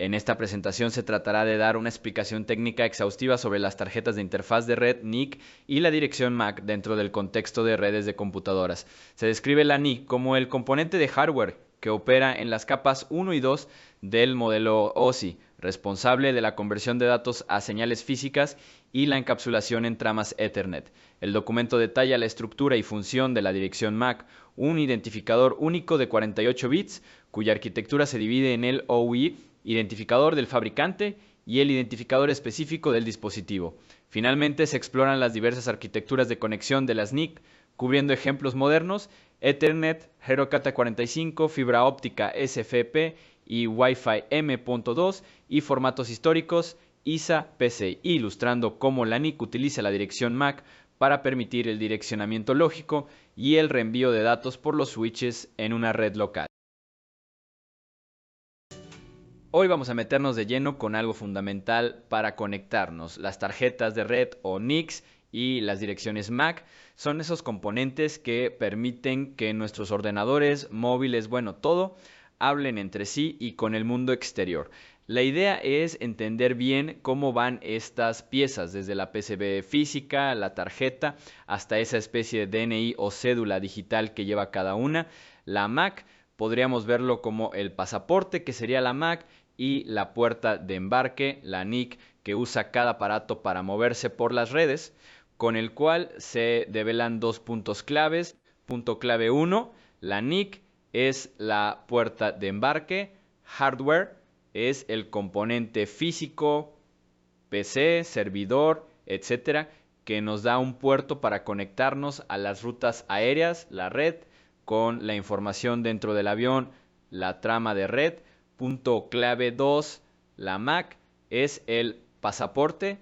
En esta presentación se tratará de dar una explicación técnica exhaustiva sobre las tarjetas de interfaz de red NIC y la dirección MAC dentro del contexto de redes de computadoras. Se describe la NIC como el componente de hardware que opera en las capas 1 y 2 del modelo OSI, responsable de la conversión de datos a señales físicas y la encapsulación en tramas Ethernet. El documento detalla la estructura y función de la dirección MAC, un identificador único de 48 bits, cuya arquitectura se divide en el OUI, identificador del fabricante, y el identificador específico del dispositivo. Finalmente se exploran las diversas arquitecturas de conexión de las NIC, cubriendo ejemplos modernos, Ethernet, Hero-Cat45, fibra óptica SFP y Wi-Fi M.2 y formatos históricos ISA, PCI, ilustrando cómo la NIC utiliza la dirección MAC para permitir el direccionamiento lógico y el reenvío de datos por los switches en una red local. Hoy vamos a meternos de lleno con algo fundamental para conectarnos. Las tarjetas de red o NICs y las direcciones MAC son esos componentes que permiten que nuestros ordenadores, móviles, bueno, todo, hablen entre sí y con el mundo exterior. La idea es entender bien cómo van estas piezas, desde la PCB física, la tarjeta, hasta esa especie de DNI o cédula digital que lleva cada una. La MAC podríamos verlo como el pasaporte, que sería la MAC, y la puerta de embarque, la NIC, que usa cada aparato para moverse por las redes, con el cual se develan dos puntos claves. Punto clave 1, la NIC es la puerta de embarque, hardware es el componente físico, PC, servidor, etcétera, que nos da un puerto para conectarnos a las rutas aéreas, la red, con la información dentro del avión, la trama de red. Punto clave 2, la MAC es el pasaporte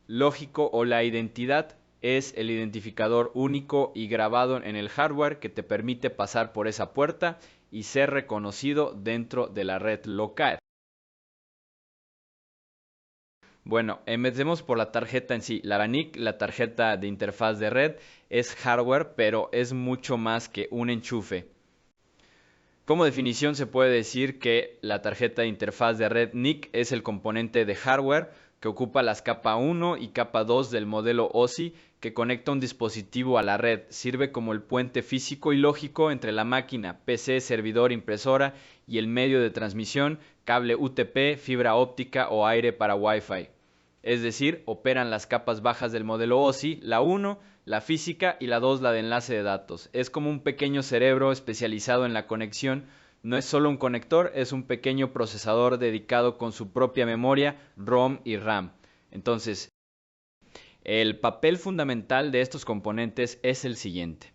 lógico o la identidad es el identificador único y grabado en el hardware que te permite pasar por esa puerta y ser reconocido dentro de la red local. Bueno, empecemos por la tarjeta en sí. La NIC, la tarjeta de interfaz de red, es hardware, pero es mucho más que un enchufe. Como definición se puede decir que la tarjeta de interfaz de red NIC es el componente de hardware que ocupa las capa 1 y capa 2 del modelo OSI que conecta un dispositivo a la red. Sirve como el puente físico y lógico entre la máquina, PC, servidor, impresora y el medio de transmisión, cable UTP, fibra óptica o aire para Wi-Fi. Es decir, operan las capas bajas del modelo OSI, la 1, la física, y la 2, la de enlace de datos. Es como un pequeño cerebro especializado en la conexión. No es solo un conector, es un pequeño procesador dedicado con su propia memoria, ROM y RAM. Entonces, el papel fundamental de estos componentes es el siguiente.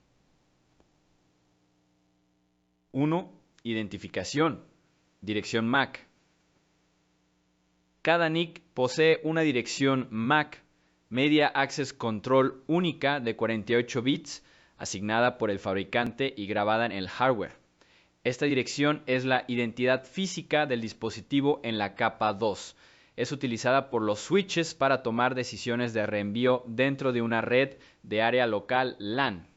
1. Identificación. Dirección MAC. Cada NIC posee una dirección MAC, Media Access Control única de 48 bits, asignada por el fabricante y grabada en el hardware. Esta dirección es la identidad física del dispositivo en la capa 2. Es utilizada por los switches para tomar decisiones de reenvío dentro de una red de área local LAN.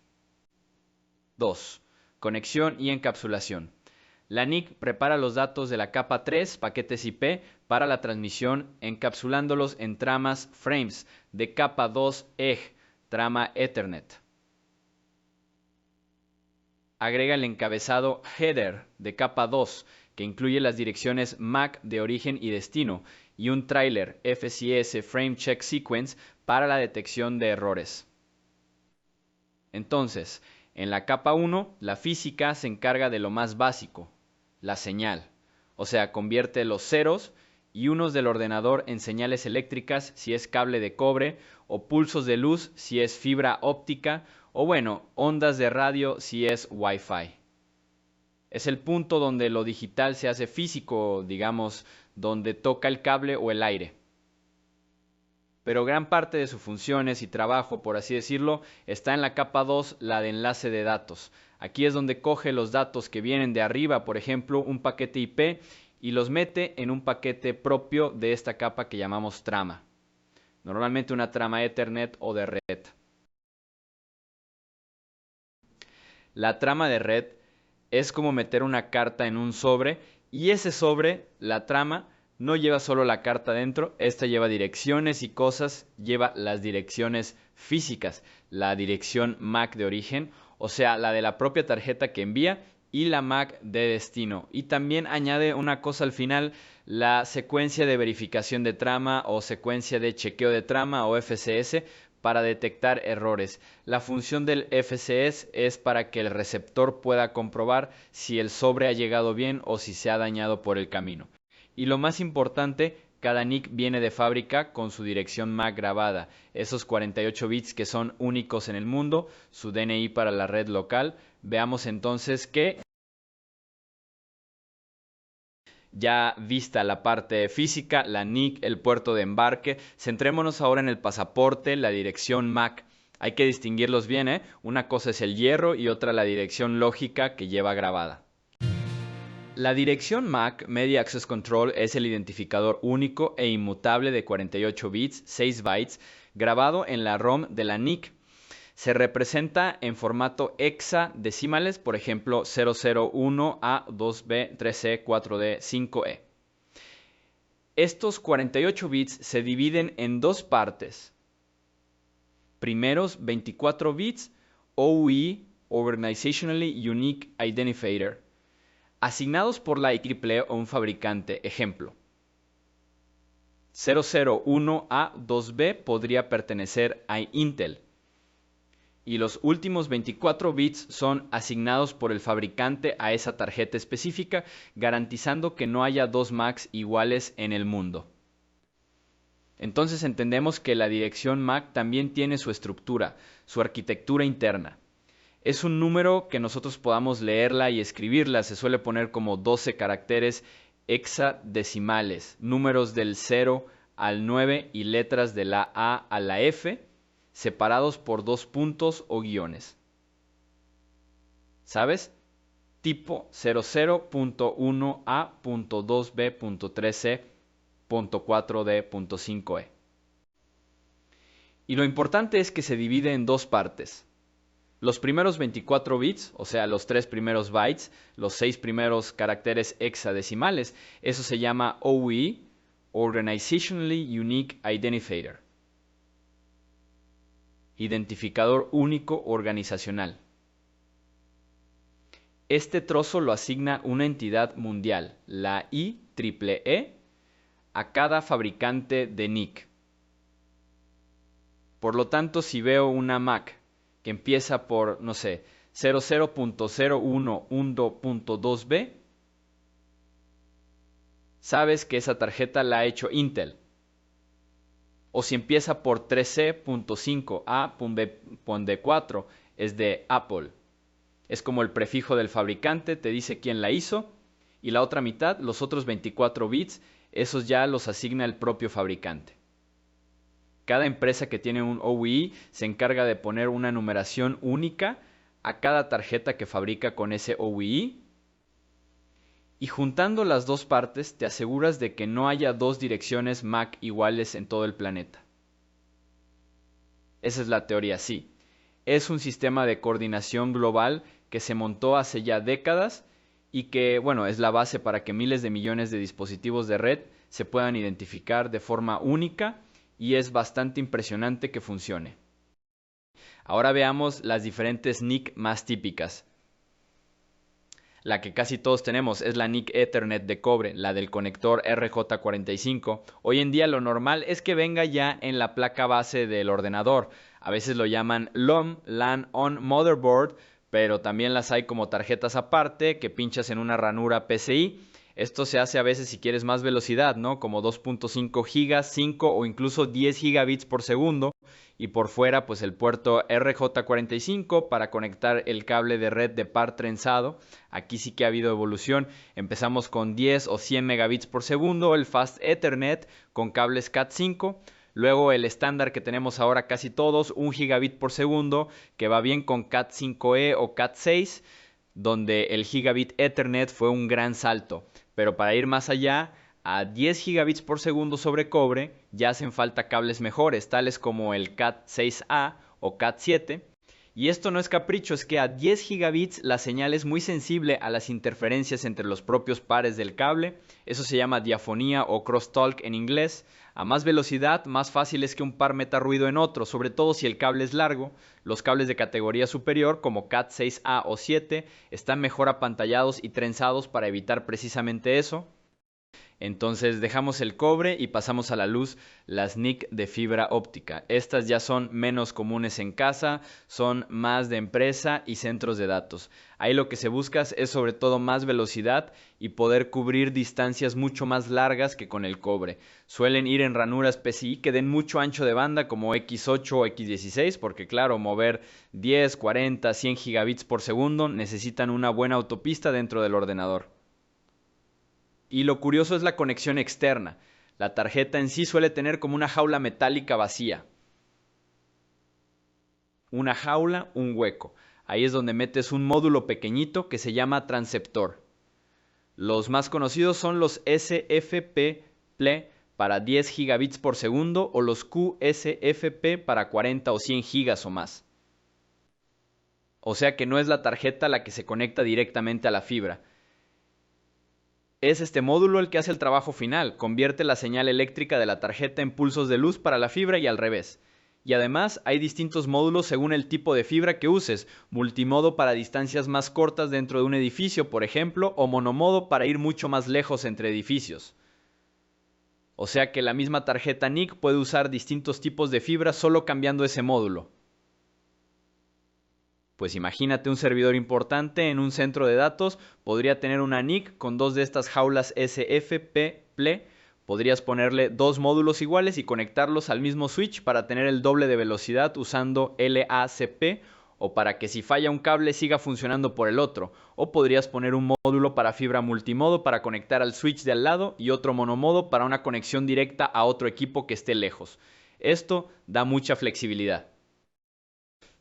2. Conexión y encapsulación. La NIC prepara los datos de la capa 3, paquetes IP, para la transmisión, encapsulándolos en tramas frames de capa 2 EG, trama Ethernet. Agrega el encabezado header de capa 2, que incluye las direcciones MAC de origen y destino, y un trailer FCS Frame Check Sequence para la detección de errores. Entonces, en la capa 1, la física se encarga de lo más básico, la señal. O sea, convierte los ceros y unos del ordenador en señales eléctricas si es cable de cobre, o pulsos de luz si es fibra óptica, o bueno, ondas de radio si es Wi-Fi. Es el punto donde lo digital se hace físico, digamos, donde toca el cable o el aire. Pero gran parte de sus funciones y trabajo, por así decirlo, está en la capa 2, la de enlace de datos. Aquí es donde coge los datos que vienen de arriba, por ejemplo, un paquete IP, y los mete en un paquete propio de esta capa que llamamos trama. Normalmente una trama Ethernet o de red. La trama de red es como meter una carta en un sobre Y ese sobre, la trama, no lleva solo la carta dentro, esta lleva direcciones y cosas, lleva las direcciones físicas, la dirección MAC de origen, o sea, la de la propia tarjeta que envía, y la MAC de destino. Y también añade una cosa al final, la secuencia de verificación de trama o secuencia de chequeo de trama o FCS para detectar errores. La función del FCS es para que el receptor pueda comprobar si el sobre ha llegado bien o si se ha dañado por el camino. Y lo más importante, cada NIC viene de fábrica con su dirección MAC grabada, esos 48 bits que son únicos en el mundo, su DNI para la red local. Veamos entonces que, ya vista la parte física, la NIC, el puerto de embarque, centrémonos ahora en el pasaporte, la dirección MAC. Hay que distinguirlos bien, ¿eh? Una cosa es el hierro y otra la dirección lógica que lleva grabada. La dirección MAC, Media Access Control, es el identificador único e inmutable de 48 bits, 6 bytes, grabado en la ROM de la NIC. Se representa en formato hexadecimales, por ejemplo 001A, 2B, 3C, 4D, 5E. Estos 48 bits se dividen en dos partes. Primeros 24 bits, OUI, Organizationally Unique Identifier, asignados por la IEEE o un fabricante. Ejemplo, 001A2B podría pertenecer a Intel. Y los últimos 24 bits son asignados por el fabricante a esa tarjeta específica, garantizando que no haya dos MACs iguales en el mundo. Entonces entendemos que la dirección MAC también tiene su estructura, su arquitectura interna. Es un número que nosotros podamos leerla y escribirla. Se suele poner como 12 caracteres hexadecimales, números del 0 al 9 y letras de la A a la F, separados por dos puntos o guiones. ¿Sabes? Tipo 00.1A.2B.3C.4D.5E. Y lo importante es que se divide en dos partes. Los primeros 24 bits, o sea, los 3 primeros bytes, los 6 primeros caracteres hexadecimales, eso se llama OUI, Organizationally Unique Identifier, identificador único organizacional. Este trozo lo asigna una entidad mundial, la IEEE, a cada fabricante de NIC. Por lo tanto, si veo una MAC que empieza por, no sé, 00.01.1.2B, sabes que esa tarjeta la ha hecho Intel. O si empieza por 3C.5A.4, es de Apple. Es como el prefijo del fabricante, te dice quién la hizo. Y la otra mitad, los otros 24 bits, esos ya los asigna el propio fabricante. Cada empresa que tiene un OUI se encarga de poner una numeración única a cada tarjeta que fabrica con ese OUI. Y juntando las dos partes te aseguras de que no haya dos direcciones MAC iguales en todo el planeta. Esa es la teoría, sí. Es un sistema de coordinación global que se montó hace ya décadas y que, bueno, es la base para que miles de millones de dispositivos de red se puedan identificar de forma única, y es bastante impresionante que funcione. Ahora veamos las diferentes NIC más típicas. La que casi todos tenemos es la NIC Ethernet de cobre, la del conector RJ45. Hoy en día lo normal es que venga ya en la placa base del ordenador. A veces lo llaman LOM, LAN on Motherboard, pero también las hay como tarjetas aparte que pinchas en una ranura PCI. Esto se hace a veces si quieres más velocidad, ¿no? Como 2.5 gigas, 5 o incluso 10 gigabits por segundo. Y por fuera, pues el puerto RJ45 para conectar el cable de red de par trenzado. Aquí sí que ha habido evolución. Empezamos con 10 o 100 megabits por segundo, el Fast Ethernet con cables Cat5. Luego el estándar que tenemos ahora casi todos, 1 gigabit por segundo, que va bien con Cat5e o Cat6, donde el gigabit Ethernet fue un gran salto. Pero para ir más allá, a 10 gigabits por segundo sobre cobre, ya hacen falta cables mejores, tales como el Cat6a o Cat7. Y esto no es capricho, es que a 10 gigabits la señal es muy sensible a las interferencias entre los propios pares del cable. Eso se llama diafonía o crosstalk en inglés. A más velocidad, más fácil es que un par meta ruido en otro, sobre todo si el cable es largo. Los cables de categoría superior, como Cat6a o 7, están mejor apantallados y trenzados para evitar precisamente eso. Entonces dejamos el cobre y pasamos a la luz las NIC de fibra óptica. Estas ya son menos comunes en casa, son más de empresa y centros de datos. Ahí lo que se busca es sobre todo más velocidad y poder cubrir distancias mucho más largas que con el cobre. Suelen ir en ranuras PCI que den mucho ancho de banda como X8 o X16 porque claro, mover 10, 40, 100 gigabits por segundo necesitan una buena autopista dentro del ordenador. Y lo curioso es la conexión externa. La tarjeta en sí suele tener como una jaula metálica vacía. Una jaula, un hueco. Ahí es donde metes un módulo pequeñito que se llama transceptor. Los más conocidos son los SFP-PLE para 10 gigabits por segundo o los QSFP para 40 o 100 gigas o más. O sea que no es la tarjeta la que se conecta directamente a la fibra. Es este módulo el que hace el trabajo final, convierte la señal eléctrica de la tarjeta en pulsos de luz para la fibra y al revés. Y además hay distintos módulos según el tipo de fibra que uses, multimodo para distancias más cortas dentro de un edificio, por ejemplo, o monomodo para ir mucho más lejos entre edificios. O sea que la misma tarjeta NIC puede usar distintos tipos de fibra solo cambiando ese módulo. Pues imagínate un servidor importante en un centro de datos, podría tener una NIC con dos de estas jaulas SFP-PLE, podrías ponerle dos módulos iguales y conectarlos al mismo switch para tener el doble de velocidad usando LACP o para que si falla un cable siga funcionando por el otro, o podrías poner un módulo para fibra multimodo para conectar al switch de al lado y otro monomodo para una conexión directa a otro equipo que esté lejos. Esto da mucha flexibilidad.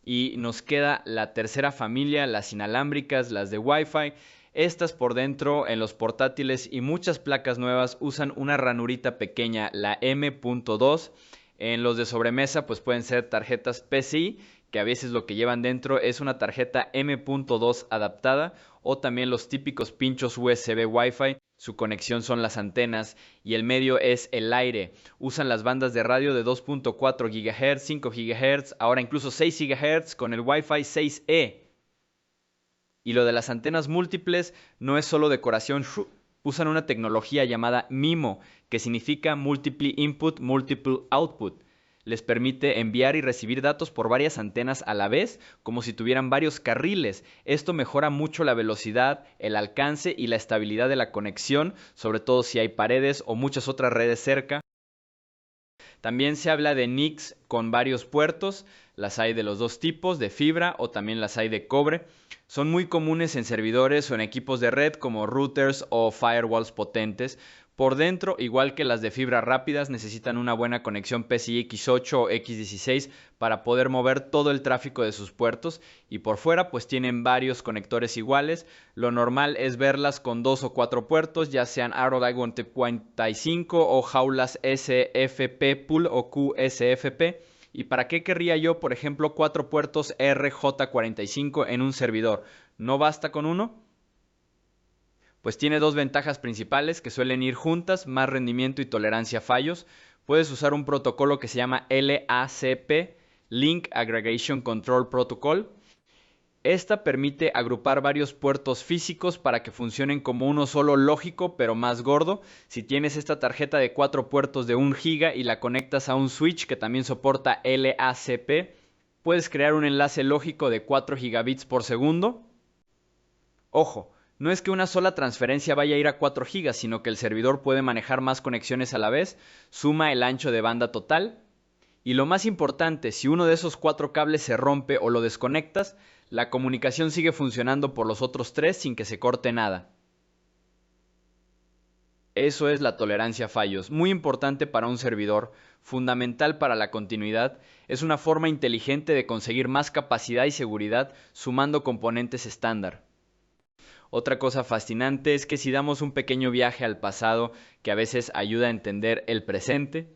Y nos queda la tercera familia, las inalámbricas, las de Wi-Fi. Estas por dentro en los portátiles y muchas placas nuevas usan una ranurita pequeña, la M.2. En los de sobremesa pues pueden ser tarjetas PCI, que a veces lo que llevan dentro es una tarjeta M.2 adaptada, o también los típicos pinchos USB Wi-Fi. Su conexión son las antenas y el medio es el aire. Usan las bandas de radio de 2.4 GHz, 5 GHz, ahora incluso 6 GHz con el Wi-Fi 6E. Y lo de las antenas múltiples no es solo decoración, usan una tecnología llamada MIMO, que significa Multiple Input, Multiple Output. Les permite enviar y recibir datos por varias antenas a la vez, como si tuvieran varios carriles. Esto mejora mucho la velocidad, el alcance y la estabilidad de la conexión, sobre todo si hay paredes o muchas otras redes cerca. También se habla de NICs con varios puertos, las hay de los dos tipos, de fibra o también las hay de cobre. Son muy comunes en servidores o en equipos de red como routers o firewalls potentes. Por dentro, igual que las de fibra rápidas, necesitan una buena conexión PCI X8 o X16 para poder mover todo el tráfico de sus puertos, y por fuera pues tienen varios conectores iguales. Lo normal es verlas con 2 o 4 puertos, ya sean Arrow Diagon T45 o jaulas SFP Pool o QSFP. ¿Y para qué querría yo, por ejemplo, 4 puertos RJ45 en un servidor? ¿No basta con uno? Pues tiene dos ventajas principales que suelen ir juntas: más rendimiento y tolerancia a fallos. Puedes usar un protocolo que se llama LACP, Link Aggregation Control Protocol. Esta permite agrupar varios puertos físicos para que funcionen como uno solo lógico, pero más gordo. Si tienes esta tarjeta de 4 puertos de 1 GB y la conectas a un switch que también soporta LACP, puedes crear un enlace lógico de 4 gigabits por segundo. Ojo, no es que una sola transferencia vaya a ir a 4 GB, sino que el servidor puede manejar más conexiones a la vez, suma el ancho de banda total. Y lo más importante, si uno de esos 4 cables se rompe o lo desconectas, la comunicación sigue funcionando por los otros 3 sin que se corte nada. Eso es la tolerancia a fallos, muy importante para un servidor, fundamental para la continuidad. Es una forma inteligente de conseguir más capacidad y seguridad sumando componentes estándar. Otra cosa fascinante es que si damos un pequeño viaje al pasado que a veces ayuda a entender el presente,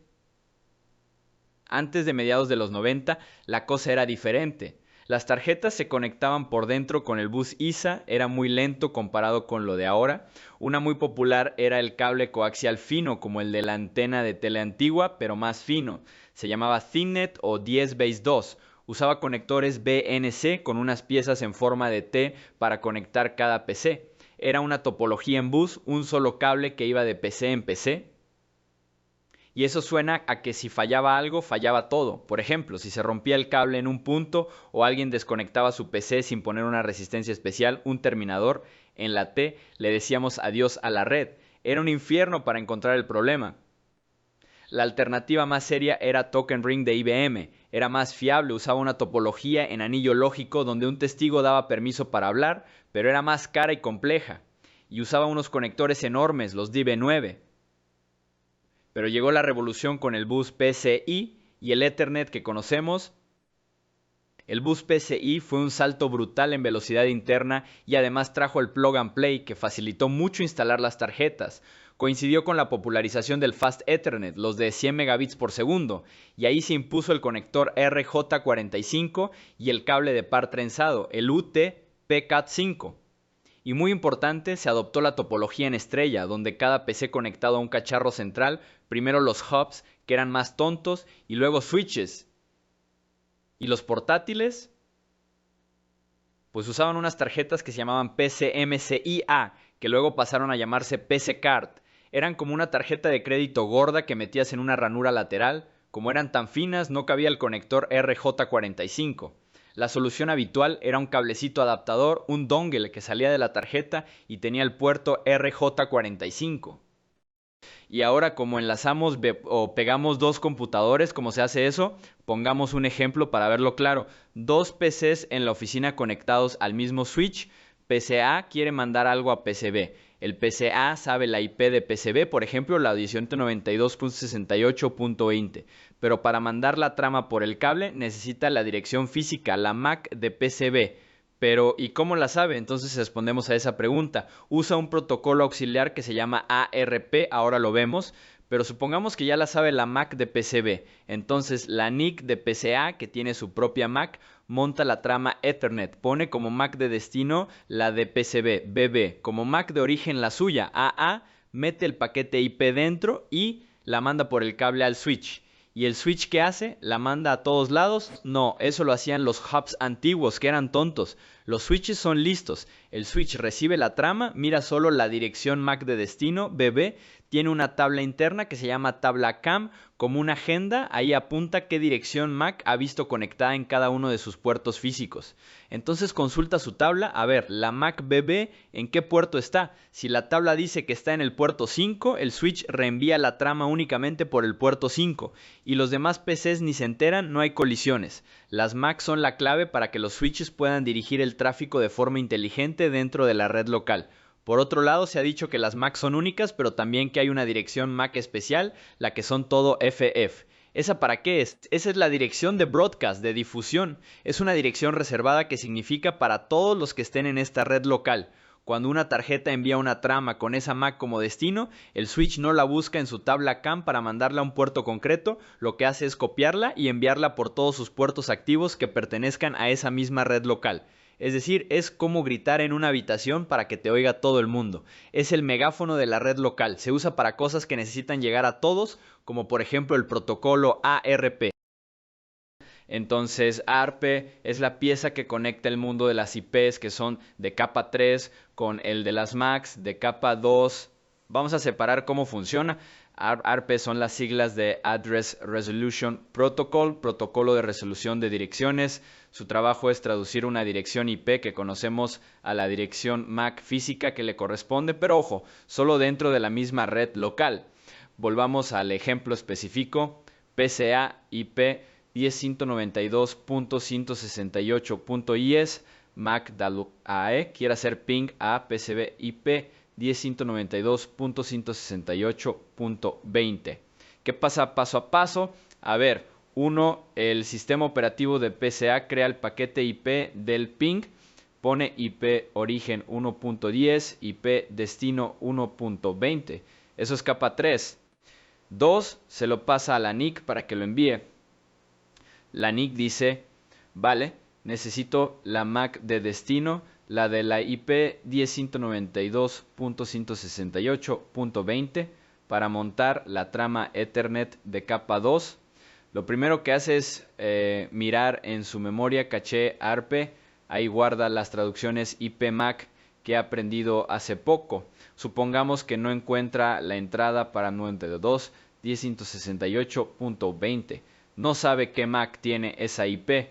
antes de mediados de los 90 la cosa era diferente. Las tarjetas se conectaban por dentro con el bus ISA, era muy lento comparado con lo de ahora. Una muy popular era el cable coaxial fino, como el de la antena de tele antigua, pero más fino. Se llamaba ThinNet o 10 Base 2. Usaba conectores BNC con unas piezas en forma de T para conectar cada PC. Era una topología en bus, un solo cable que iba de PC en PC. Y eso suena a que si fallaba algo, fallaba todo. Por ejemplo, si se rompía el cable en un punto o alguien desconectaba su PC sin poner una resistencia especial, un terminador, en la T, le decíamos adiós a la red. Era un infierno para encontrar el problema. La alternativa más seria era Token Ring de IBM. Era más fiable, usaba una topología en anillo lógico donde un testigo daba permiso para hablar, pero era más cara y compleja. Y usaba unos conectores enormes, los DB9. Pero llegó la revolución con el bus PCI y el Ethernet que conocemos. El bus PCI fue un salto brutal en velocidad interna y además trajo el plug and play que facilitó mucho instalar las tarjetas. Coincidió con la popularización del Fast Ethernet, los de 100 megabits por segundo, y ahí se impuso el conector RJ45 y el cable de par trenzado, el UT-PCAT5. Y muy importante, se adoptó la topología en estrella, donde cada PC conectado a un cacharro central, primero los hubs, que eran más tontos, y luego switches. Y los portátiles, pues usaban unas tarjetas que se llamaban PCMCIA, que luego pasaron a llamarse PC Card. Eran como una tarjeta de crédito gorda que metías en una ranura lateral. Como eran tan finas, no cabía el conector RJ45. La solución habitual era un cablecito adaptador, un dongle que salía de la tarjeta y tenía el puerto RJ45. Y ahora, como enlazamos o pegamos dos computadores, ¿cómo se hace eso? Pongamos un ejemplo para verlo claro. Dos PCs en la oficina conectados al mismo switch. PCA quiere mandar algo a PCB. El PCA sabe la IP de PCB, por ejemplo, la 192.68.20. Pero para mandar la trama por el cable necesita la dirección física, la MAC de PCB. Pero, ¿y cómo la sabe? Entonces respondemos a esa pregunta. Usa un protocolo auxiliar que se llama ARP, ahora lo vemos, pero supongamos que ya la sabe la MAC de PCB. Entonces la NIC de PCA, que tiene su propia MAC, monta la trama Ethernet, pone como MAC de destino la de PCB, BB, como MAC de origen la suya, AA, mete el paquete IP dentro y la manda por el cable al switch. ¿Y el switch qué hace? ¿La manda a todos lados? No, eso lo hacían los hubs antiguos, que eran tontos. Los switches son listos. El switch recibe la trama, mira solo la dirección MAC de destino, BB, tiene una tabla interna que se llama tabla CAM, como una agenda, ahí apunta qué dirección MAC ha visto conectada en cada uno de sus puertos físicos. Entonces consulta su tabla, a ver, la MAC BB, ¿en qué puerto está? Si la tabla dice que está en el puerto 5, el switch reenvía la trama únicamente por el puerto 5. Y los demás PCs ni se enteran, no hay colisiones. Las MAC son la clave para que los switches puedan dirigir el tráfico de forma inteligente dentro de la red local. Por otro lado, se ha dicho que las MAC son únicas, pero también que hay una dirección MAC especial, la que son todo FF. ¿Esa para qué es? Esa es la dirección de broadcast, de difusión. Es una dirección reservada que significa para todos los que estén en esta red local. Cuando una tarjeta envía una trama con esa MAC como destino, el switch no la busca en su tabla CAM para mandarla a un puerto concreto, lo que hace es copiarla y enviarla por todos sus puertos activos que pertenezcan a esa misma red local. Es decir, es como gritar en una habitación para que te oiga todo el mundo. Es el megáfono de la red local. Se usa para cosas que necesitan llegar a todos, como por ejemplo el protocolo ARP. Entonces, ARP es la pieza que conecta el mundo de las IPs que son de capa 3 con el de las MACs de capa 2. Vamos a separar cómo funciona. ARP son las siglas de Address Resolution Protocol, protocolo de resolución de direcciones. Su trabajo es traducir una dirección IP que conocemos a la dirección MAC física que le corresponde, pero ojo, solo dentro de la misma red local. Volvamos al ejemplo específico, PCA IP 10.192.168.is, MAC AE quiere hacer ping a PCB IP 10.192.168.20. ¿Qué pasa paso a paso? A ver, el sistema operativo de PCA crea el paquete IP del ping, pone IP origen 1.10, IP destino 1.20. Eso es capa 3. 2, se lo pasa a la NIC para que lo envíe. La NIC dice, vale, necesito la MAC de destino, la de la IP 10.192.168.20 para montar la trama Ethernet de capa 2. Lo primero que hace es mirar en su memoria caché ARP, ahí guarda las traducciones IP MAC que ha aprendido hace poco. Supongamos que no encuentra la entrada para 92.10.168.20. No sabe qué MAC tiene esa IP.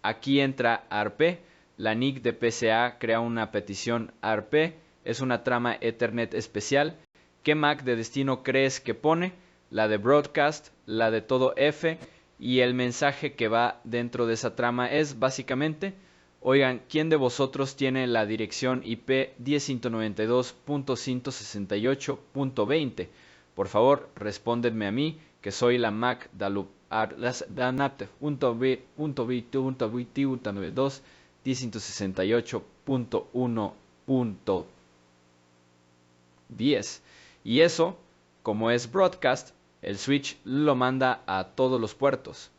Aquí entra ARP. La NIC de PCA crea una petición ARP. Es una trama Ethernet especial. ¿Qué MAC de destino crees que pone? La de broadcast, la de todo F, y el mensaje que va dentro de esa trama es básicamente: oigan, ¿quién de vosotros tiene la dirección IP 10.192.168.20? Por favor, respóndenme a mí, que soy la MAC .192.168.1.10. Y eso, como es broadcast, el switch lo manda a todos los puertos.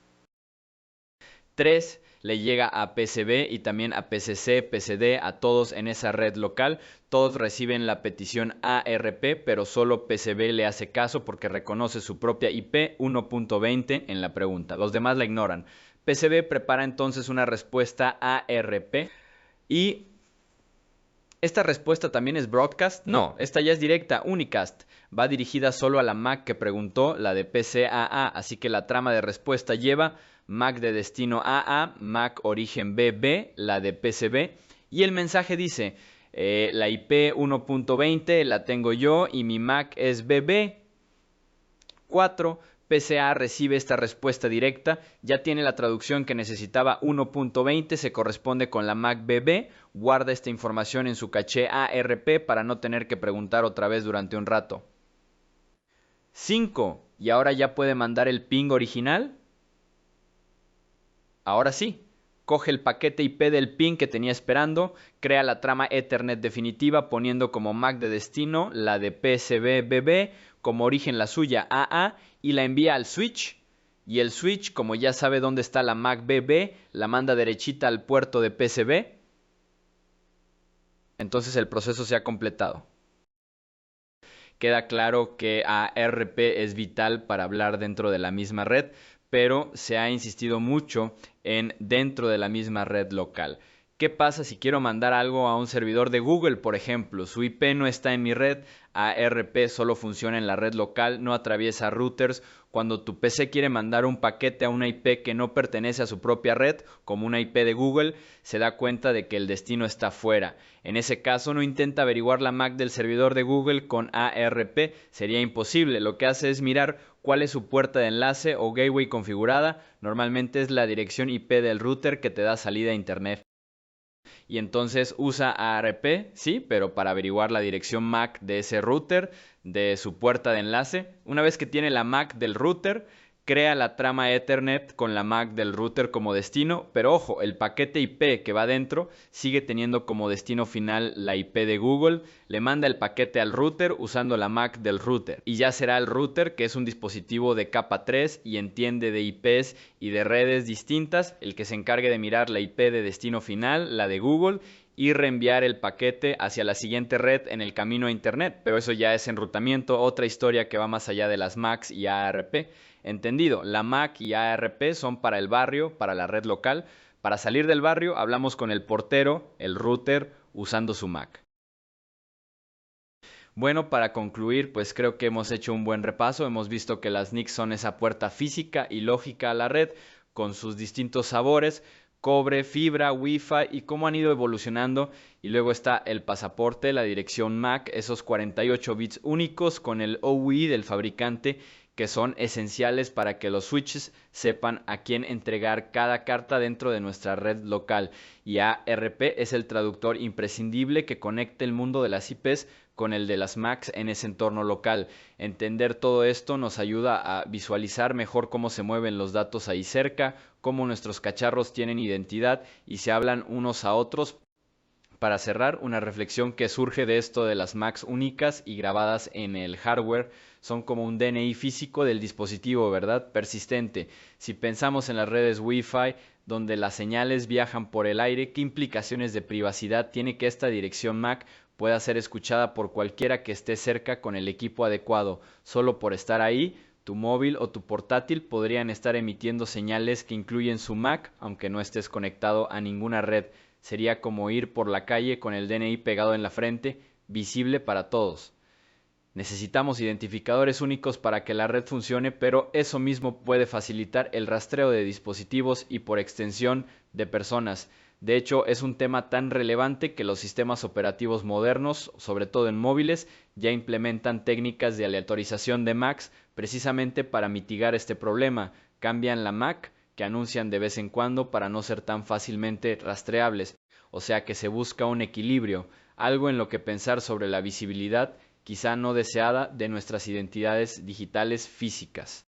3 le llega a PCB y también a PCC, PCD, a todos en esa red local. Todos reciben la petición ARP, pero solo PCB le hace caso porque reconoce su propia IP 1.20 en la pregunta. Los demás la ignoran. PCB prepara entonces una respuesta ARP y ¿esta respuesta también es broadcast? No, esta ya es directa, unicast. Va dirigida solo a la MAC que preguntó, la de PCAA, así que la trama de respuesta lleva MAC de destino AA, MAC origen BB, la de PCB, y el mensaje dice, la IP 1.20 la tengo yo y mi MAC es BB. 4. PCA recibe esta respuesta directa, ya tiene la traducción que necesitaba 1.20, se corresponde con la MAC BB, guarda esta información en su caché ARP para no tener que preguntar otra vez durante un rato. 5. ¿Y ahora ya puede mandar el ping original? Ahora sí. Coge el paquete IP del ping que tenía esperando, crea la trama Ethernet definitiva poniendo como MAC de destino la de PCB-BB, como origen la suya AA, y la envía al switch. Y el switch, como ya sabe dónde está la MAC BB, la manda derechita al puerto de PCB. Entonces el proceso se ha completado. Queda claro que ARP es vital para hablar dentro de la misma red, pero se ha insistido mucho en dentro de la misma red local. ¿Qué pasa si quiero mandar algo a un servidor de Google, por ejemplo? Su IP no está en mi red, ARP solo funciona en la red local, no atraviesa routers. Cuando tu PC quiere mandar un paquete a una IP que no pertenece a su propia red, como una IP de Google, se da cuenta de que el destino está fuera. En ese caso no intenta averiguar la MAC del servidor de Google con ARP, sería imposible. Lo que hace es mirar cuál es su puerta de enlace o gateway configurada. Normalmente es la dirección IP del router que te da salida a internet. Y entonces usa ARP, sí, pero para averiguar la dirección MAC de ese router, de su puerta de enlace. Una vez que tiene la MAC del router, crea la trama Ethernet con la MAC del router como destino, pero ojo, el paquete IP que va dentro sigue teniendo como destino final la IP de Google, le manda el paquete al router usando la MAC del router, y ya será el router, que es un dispositivo de capa 3 y entiende de IPs y de redes distintas, el que se encargue de mirar la IP de destino final, la de Google, y reenviar el paquete hacia la siguiente red en el camino a internet, pero eso ya es enrutamiento, otra historia que va más allá de las MACs y ARP. Entendido, la MAC y ARP son para el barrio, para la red local. Para salir del barrio hablamos con el portero, el router, usando su MAC. Bueno, para concluir, pues creo que hemos hecho un buen repaso. Hemos visto que las NICs son esa puerta física y lógica a la red, con sus distintos sabores, cobre, fibra, Wi-Fi y cómo han ido evolucionando. Y luego está el pasaporte, la dirección MAC, esos 48 bits únicos con el OUI del fabricante, que son esenciales para que los switches sepan a quién entregar cada carta dentro de nuestra red local. Y ARP es el traductor imprescindible que conecta el mundo de las IPs con el de las MACs en ese entorno local. Entender todo esto nos ayuda a visualizar mejor cómo se mueven los datos ahí cerca, cómo nuestros cacharros tienen identidad y se hablan unos a otros Para cerrar, una reflexión que surge de esto de las Macs únicas y grabadas en el hardware son como un DNI físico del dispositivo, ¿verdad? Persistente. Si pensamos en las redes Wi-Fi, donde las señales viajan por el aire, ¿qué implicaciones de privacidad tiene que esta dirección MAC pueda ser escuchada por cualquiera que esté cerca con el equipo adecuado? Solo por estar ahí, tu móvil o tu portátil podrían estar emitiendo señales que incluyen su MAC, aunque no estés conectado a ninguna red. Sería como ir por la calle con el DNI pegado en la frente, visible para todos. Necesitamos identificadores únicos para que la red funcione, pero eso mismo puede facilitar el rastreo de dispositivos y por extensión de personas. De hecho, es un tema tan relevante que los sistemas operativos modernos, sobre todo en móviles, ya implementan técnicas de aleatorización de MACs precisamente para mitigar este problema. Cambian la MAC que anuncian de vez en cuando para no ser tan fácilmente rastreables. O sea que se busca un equilibrio, algo en lo que pensar sobre la visibilidad quizá no deseada de nuestras identidades digitales físicas.